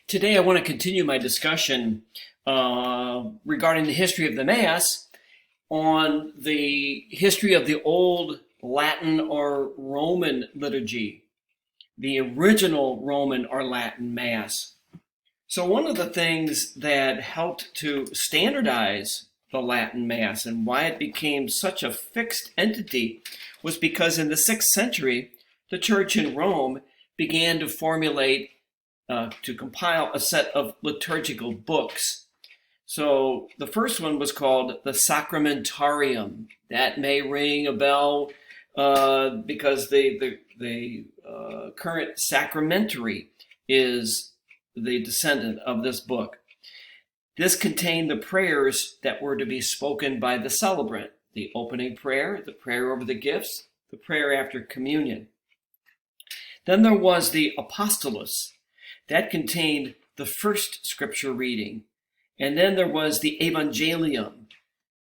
Today, I want to continue my discussion regarding the history of the Mass on the history of the old Latin or Roman liturgy, the original Roman or Latin Mass. So one of the things that helped to standardize the Latin Mass and why it became such a fixed entity was because in the 6th century, the Church in Rome began to formulate to compile a set of liturgical books. So the first one was called the Sacramentarium. That may ring a bell because the current sacramentary is the descendant of this book. This contained the prayers that were to be spoken by the celebrant, the opening prayer, the prayer over the gifts, the prayer after communion. Then there was the Apostolus. That contained the first scripture reading. And then there was the Evangelium.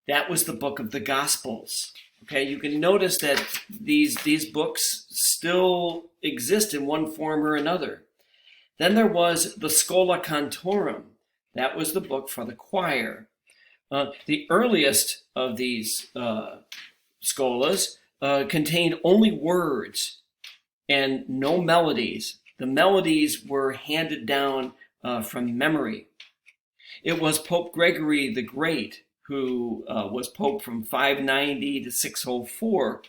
That was the book of the Gospels. Okay, you can notice that these books still exist in one form or another. Then there was the Schola Cantorum. That was the book for the choir. The earliest of these scholas contained only words and no melodies. The melodies were handed down from memory. It was Pope Gregory the Great, who was Pope from 590 to 604,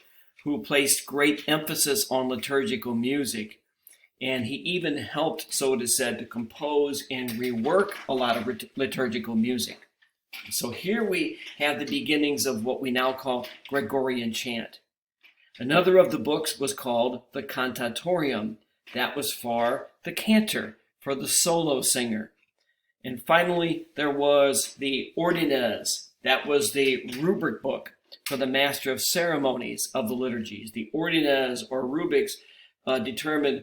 who placed great emphasis on liturgical music. And he even helped, so it is said, to compose and rework a lot of liturgical music. So here we have the beginnings of what we now call Gregorian chant. Another of the books was called the Cantatorium. That was for the cantor, for the solo singer. And finally, there was the Ordines. That was the rubric book for the master of ceremonies of the liturgies. The Ordines or rubrics determined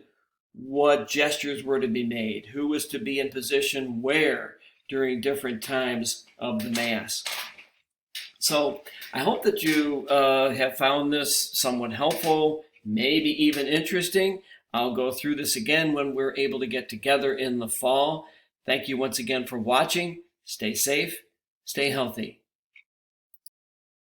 what gestures were to be made, who was to be in position where during different times of the Mass. So I hope that you have found this somewhat helpful, maybe even interesting. I'll go through this again when we're able to get together in the fall. Thank you once again for watching. Stay safe, stay healthy.